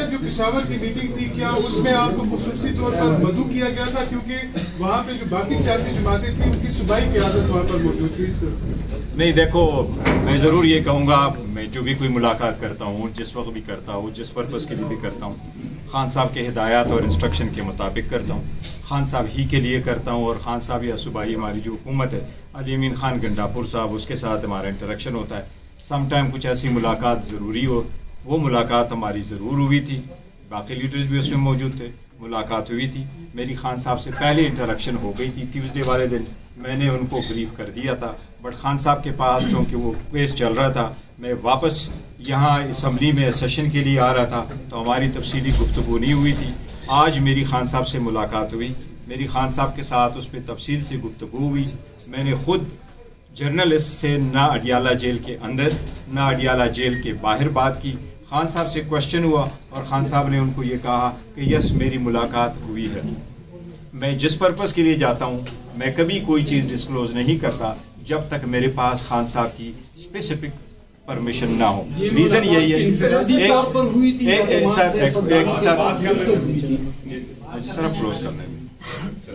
जो पेशावर की मीटिंग थी, क्या उसमें आपको खुसूसी तौर पर मदऊ किया गया था, क्योंकि वहाँ पे जो बाकी सियासी जमातें थी उनकी सूबाई क़यादत वहाँ पर मौजूद थी? नहीं, देखो, मैं ज़रूर ये कहूँगा, मैं जो भी कोई मुलाकात करता हूँ, जिस वक्त भी करता हूँ, जिस पर्पज़ के लिए भी करता हूँ, खान साहब के हिदायत और इंस्ट्रक्शन के मुताबिक करता हूँ। खान साहब ही के लिए करता हूँ और खान साहब या सूबाई हमारी जो हुकूमत है, अली अमीन खान गंडापुर साहब, उसके साथ हमारा इंटरेक्शन होता है। सम टाइम कुछ ऐसी मुलाकात ज़रूरी हो, वो मुलाकात हमारी ज़रूर हुई थी। बाकी लीडर्स भी उसमें मौजूद थे, मुलाकात हुई थी। मेरी खान साहब से पहले इंटरेक्शन हो गई थी। ट्यूसडे वाले दिन मैंने उनको ब्रीफ कर दिया था, बट खान साहब के पास चूँकि वो केस चल रहा था, मैं वापस यहाँ असम्बली में सेशन के लिए आ रहा था, तो हमारी तफसीली गुफ्तगू नहीं हुई थी। आज मेरी खान साहब से मुलाकात हुई, मेरी खान साहब के साथ उस पर तफसील से गुफ्तगू हुई। मैंने ख़ुद जर्नलिस्ट से ना अडियाला जेल के अंदर ना अडियाला जेल के बाहर बात की। खान साहब से क्वेश्चन हुआ और खान साहब ने उनको ये कहा कि यस, मेरी मुलाकात हुई है। मैं जिस पर्पज़ के लिए जाता हूँ, मैं कभी कोई चीज़ डिस्क्लोज़ नहीं करता जब तक मेरे पास खान साहब की स्पेसिफिक परमिशन ना हो। रीज़न यही है,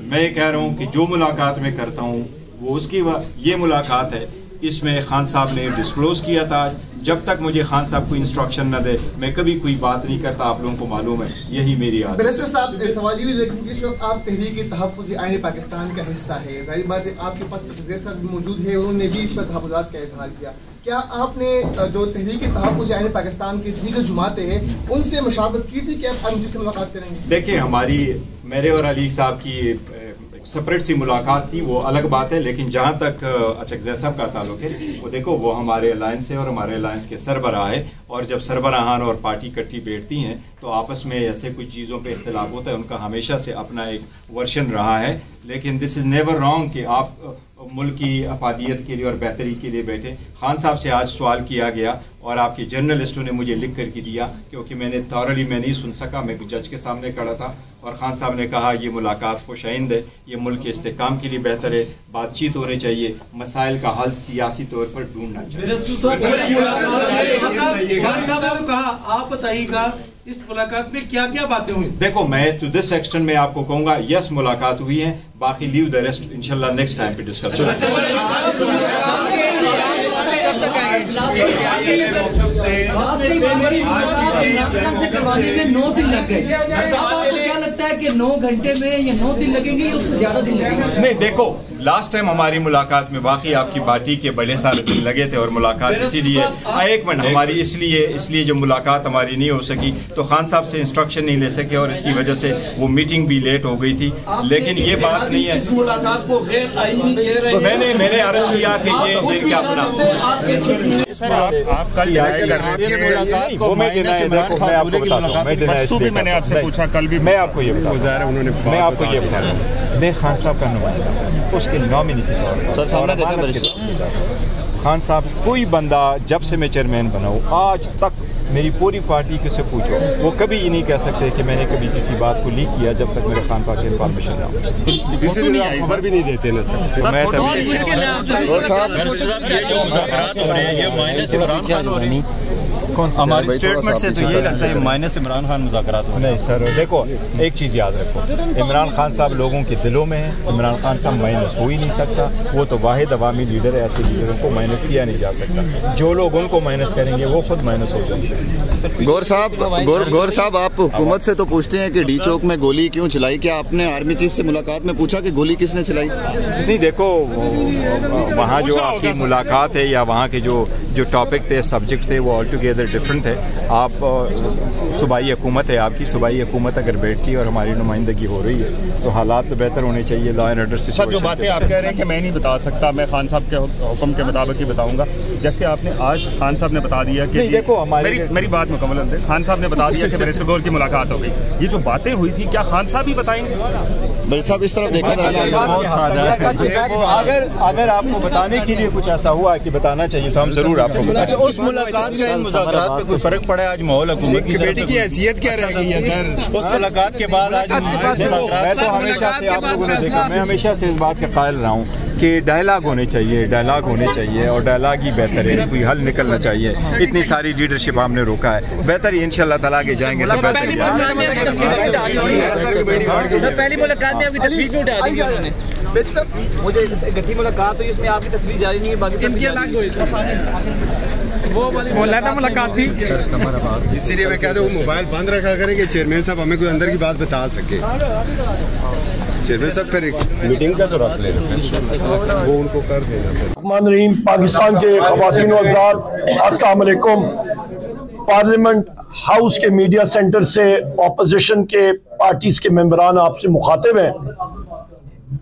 मैं कह रहा हूँ कि जो मुलाकात मैं करता हूँ वो उसकी ये मुलाकात है, इसमें खान साहब ने डिस्क्लोज़ किया था। जब तक मुझे खान साहब को इंस्ट्रक्शन न दे, मैं कभी कोई बात नहीं करता। आप लोगों को मालूम है, यही मेरी आदत है। बैरिस्टर साहब, सवाल ये भी देखें कि इस वक्त आप तहरीक-ए-तहफ़्फ़ुज़ आईन पाकिस्तान का हिस्सा है। जाहिर बात है आपके पास बैरिस्टर साहब भी मौजूद है, उन्होंने भी इस पर तहफ़्फ़ुज़ात का इज़हार किया। क्या आपने जो तहरीक-ए-तहफ़्फ़ुज़ आईन पाकिस्तान की दीगर जमातें हैं उनसे मुशावरत की थी कि आप अमजद से मुलाकात करेंगे? देखिए, हमारी मेरे और अली साहब की सेपरेट सी मुलाकात थी, वो अलग बात है। लेकिन जहाँ तक अचकज़ई साहब का ताल्लुक है, वो देखो, वो हमारे अलायंस है और हमारे अलायंस के सरबराह है। और जब सरबराहान और पार्टी इकट्ठी बैठती हैं तो आपस में ऐसे कुछ चीज़ों पे इख्तिलाफ होता है। उनका हमेशा से अपना एक वर्शन रहा है। लेकिन दिस इज़ नेवर रॉन्ग कि आप मुल्क की अफादियत के लिए और बेहतरी के लिए बैठे। खान साहब से आज सवाल किया गया और आपके जर्नलिस्टों ने मुझे लिख कर के दिया, क्योंकि मैंने थॉरली मैं नहीं सुन सका, मैं जज के सामने खड़ा था। और खान साहब ने कहा ये मुलाकात खुशाइंद है, ये मुल्क के इस्तेकाम के लिए बेहतर है, बातचीत होनी चाहिए, मसाइल का हल सियासी तौर पर ढूंढना चाहिए। आप बताइएगा इस मुलाकात में क्या क्या बातें हुई? देखो, मैं टू दिस एक्सटेंट में आपको कहूँगा, यस, मुलाकात हुई है, बाकी लीव द रेस्ट इंशाल्लाह नेक्स्ट टाइम पे डिस्कस। में 9 दिन लग गए, आपको क्या लगता है कि 9 घंटे में या 9 दिन लगेंगे या उससे ज्यादा दिन लगेंगे? नहीं, देखो, लास्ट टाइम हमारी मुलाकात में वाकई आपकी पार्टी के बड़े सारे दिन लगे थे और मुलाकात इसीलिए एक मिनट हमारी इसलिए जो मुलाकात हमारी नहीं हो सकी तो खान साहब से इंस्ट्रक्शन नहीं ले सके और इसकी वजह से वो मीटिंग भी लेट हो गई थी। लेकिन ये बात नहीं है, इस मुलाकात को गैर आईनी कह रहे तो मैंने अर्ज किया कि ये क्या अपना मैंने आपसे पूछा कल भी, मैं आपको ये बता रहा हूँ, मैं खान साहब का नुमाइंदा उसके नॉमिनी के तौर पर खान साहब, कोई बंदा जब से मैं चेयरमैन बना हूँ आज तक मेरी पूरी पार्टी के से पूछो, वो कभी ये नहीं कह सकते कि मैंने कभी किसी बात को लीक किया जब तक मेरे खान पाक के इन्फॉर्मेशन ना हो। खबर भी नहीं देते ना सर। तो मैं ये जो मुज़ाकरात हो रहे हैं ये माइनस इमरान खान हो रहे हैं। हमारी स्टेटमेंट से तो ये लगता है माइनस इमरान खान मुज़ाकरात हो रहे हैं। नहीं सर, देखो, एक चीज़ याद रखो, इमरान खान साहब लोगों के दिलों में है। इमरान खान साहब माइनस हो ही नहीं सकता, वो तो वाहिद अवामी लीडर है, ऐसे लीडरों को माइनस किया नहीं जा सकता। जो लोग उनको माइनस करेंगे वो खुद माइनस हो जाएंगे। गौर साहब, आप हुकूमत से तो पूछते हैं कि डी चौक में गोली क्यों चलाई, क्या आपने आर्मी चीफ से मुलाकात में पूछा कि गोली किसने चलाई? नहीं, देखो, वहाँ जो आपकी मुलाकात है या वहाँ के जो टॉपिक थे, सब्जेक्ट थे, वो ऑल टुगेदर डिफरेंट है। आप सूबाई हुकूमत है, आपकी सूबाई हुकूमत अगर बैठती है और हमारी नुमाइंदगी हो रही है तो हालात तो बेहतर होने चाहिए, लॉ एंड ऑर्डर से। सर, जो बातें आप कह रहे हैं कि मैं नहीं बता सकता, मैं खान साहब के हुक्म के मुताबिक ही बताऊंगा, जैसे आपने आज खान साहब ने बता दिया कि देखो, मेरी बात मुकम्मल है, खान साहब ने बता दिया कि बैरिस्टर गौर की मुलाकात हो गई। ये जो बातें हुई थी क्या खान साहब ही बताएंगे? भाई साहब इस तरफ देखा अगर आपको बताने के लिए कुछ ऐसा हुआ कि बताना चाहिए तो हम जरूर आपको अच्छा, उस मुलाकात का इन मुज़ाकरात पे कोई फर्क पड़ा है? आज माहौल हुकूमत की कमेटी की हैसियत क्या रह गई है सर उस मुलाकात के बाद? आज मैं तो हमेशा से आप लोगों ने देखा, मैं हमेशा से इस बात का कायल रहा हूँ कि डायलॉग होने चाहिए और डायलॉग ही बेहतर है, कोई हल निकलना चाहिए। इतनी सारी लीडरशिप हमने रोका है, बेहतर ही इंशाल्लाह ताला आगे जाएंगे। पहली मुलाकात में आपकी तस्वीर क्यों उठा दी उन्होंने? मुझे गठरी मुलाकात हुई, उसमें आपकी तस्वीर जारी नहीं है, बाकी वो मुलाकात थी। इसीलिए मैं कहता हूँ मोबाइल बंद रखा करेंगे, चेयरमैन साहब हमें कोई अंदर की बात बता सके। चेयरमैन साहब फिर मीटिंग का तो रख लेना, वो उनको कर देना। रहीम, पाकिस्तान के ख़वातीन व हज़रात, अस्सलाम वालेकुम। पार्लियामेंट हाउस के मीडिया सेंटर से ऑपोजिशन के पार्टीज के मेंबरान आपसे मुखातिब हैं।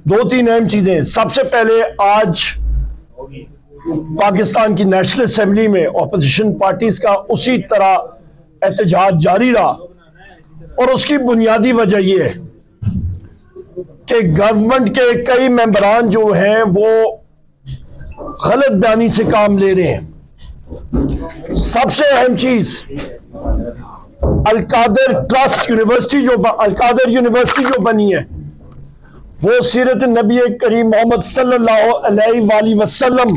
दो तीन अहम चीजें। सबसे पहले, आज पाकिस्तान की नेशनल असेंबली में ऑपोजिशन पार्टीज का उसी तरह एहतजाज जारी रहा, और उसकी बुनियादी वजह यह है कि गवर्नमेंट के कई मेंबरान जो हैं वो गलत बयानी से काम ले रहे हैं। सबसे अहम चीज, Al-Qadir trust university Al-Qadir university जो बनी है वो सीरत नबी करीम मोहम्मद सल्लल्लाहु अलैहि वसल्लम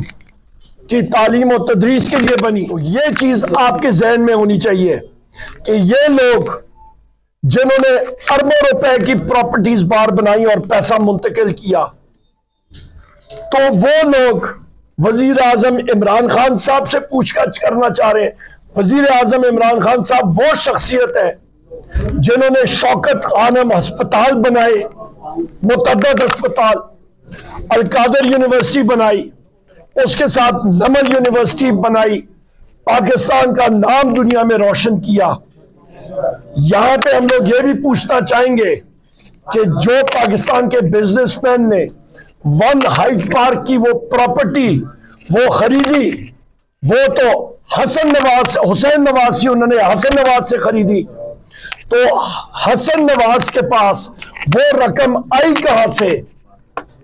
की तालीम और तदरीस के लिए बनी। ये चीज आपके जहन में होनी चाहिए कि ये लोग जिन्होंने अरबों रुपए की प्रॉपर्टीज बाहर बनाई और पैसा मुंतकिल किया, तो वो लोग वजीर आजम इमरान खान साहब से पूछताछ करना चाह रहे हैं। वजीर आजम इमरान खान साहब वो शख्सियत है जिन्होंने शौकत खानम अस्पताल बनाए, मुतअद्दिद अस्पताल, अलकादर यूनिवर्सिटी बनाई, उसके साथ नमल यूनिवर्सिटी बनाई, पाकिस्तान का नाम दुनिया में रोशन किया। यहां पे हम लोग ये भी पूछना चाहेंगे कि जो पाकिस्तान के बिजनेसमैन ने वन हाइट पार्क की वो प्रॉपर्टी वो खरीदी, वो तो हुसैन नवाज से उन्होंने हसन नवाज से खरीदी, तो हसन नवाज के पास वो रकम आई कहां से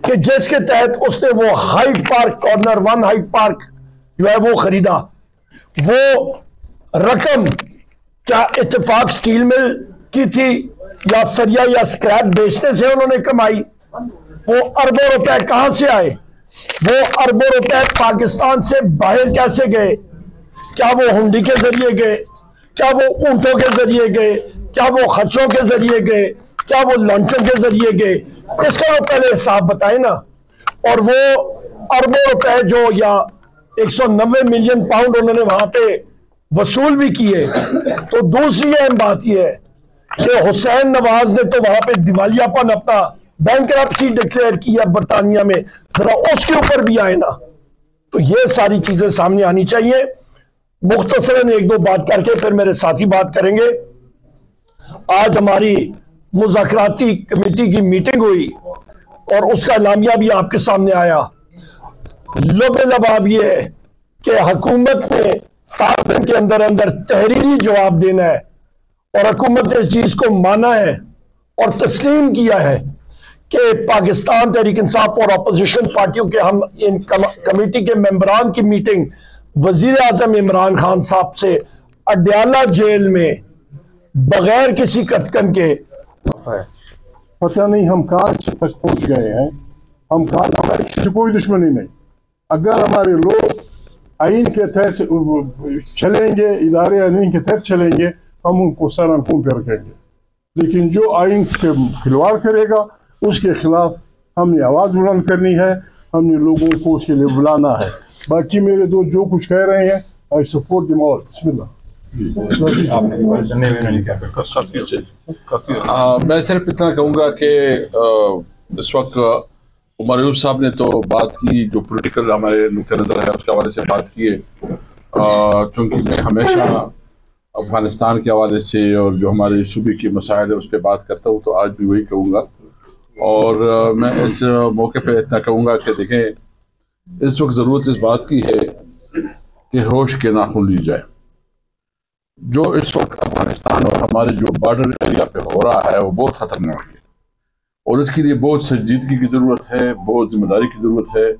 कि जिसके तहत उसने वो height park corner one height park जो है वो खरीदा? वो रकम क्या इत्तेफाक स्टील मिल की थी या सरिया या स्क्रैप बेचने से उन्होंने कमाई? वो अरबों रुपए कहां से आए? वो अरबों रुपए पाकिस्तान से बाहर कैसे गए? क्या वो हुंडी के जरिए गए? क्या वो ऊंटों के जरिए गए? क्या वो खच्चों के जरिए गए? क्या वो लंचों के जरिए गए? इसका वो पहले हिसाब बताए ना। और वो अरबों रुपए जो या 190 मिलियन पाउंड उन्होंने वहां पे वसूल भी किए। तो दूसरी अहम बात यह है कि हुसैन नवाज ने तो वहां पे दिवालियापन, अपना बैंकरप्सी डिक्लेयर किया बरतानिया में, जरा उसके ऊपर भी आए ना। तो ये सारी चीजें सामने आनी चाहिए। मुख्तसरन एक दो बात करके फिर मेरे साथी बात करेंगे। आज हमारी मुज़ाकराती कमेटी की मीटिंग हुई और उसका नामिया भी आपके सामने आया। लबाब यह है कि हुकूमत ने 7 दिन के अंदर अंदर तहरीरी जवाब देना है, और हुकूमत ने इस चीज को माना है और तस्लीम किया है कि पाकिस्तान तहरीक इंसाफ और अपोजिशन पार्टियों के हम इन कमेटी के मेंबरान की मीटिंग वजीर आजम इमरान खान साहब से अडयाला जेल में बगैर किसी कतकन के, पता नहीं हम कहाँ तक पहुंच गए हैं। हम कहाँ, हमारी किसी कोई दुश्मनी नहीं। अगर हमारे लोग आइन के तहत चलेंगे, इदारे आइन के तहत चलेंगे, हम उनको सर आंखों पर रखेंगे। लेकिन जो आइन से खिलवाड़ करेगा उसके खिलाफ हमने आवाज़ बुलंद करनी है, हमने लोगों को उसके लिए बुलाना है। बाकी मेरे दोस्त जो कुछ कह रहे हैं, आई सपोर्ट देम ऑल। बिस्मिल्लाह। मैं सिर्फ इतना कहूँगा कि इस वक्त उमर अयूब साहब ने तो बात की, जो पॉलिटिकल हमारे नुक्ते नज़र है उसके हवाले से बात की है। क्योंकि मैं हमेशा अफगानिस्तान के हवाले से और जो हमारे सूबे की मसाइल है उस पर बात करता हूँ, तो आज भी वही कहूँगा। और मैं इस मौके पे इतना कहूँगा कि देखें, इस वक्त ज़रूरत इस बात की है कि होश के नाखून ली जाए। जो इस वक्त अफगानिस्तान और हमारे जो बॉर्डर एरिया पे हो रहा है वो बहुत ख़तरनाक है। और इसके लिए बहुत संजीदगी की ज़रूरत है, बहुत जिम्मेदारी की ज़रूरत है।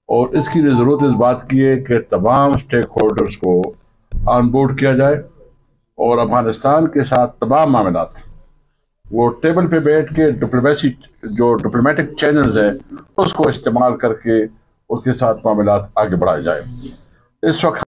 और इसके लिए ज़रूरत इस बात की है कि तमाम स्टेक होल्डर्स को ऑन बोर्ड किया जाए और अफगानिस्तान के साथ तमाम मामलात वो टेबल पे बैठ के डिप्लोमेटिक चैनल्स हैं उसको इस्तेमाल करके उसके साथ मामलात आगे बढ़ाए जाए। इस वक्त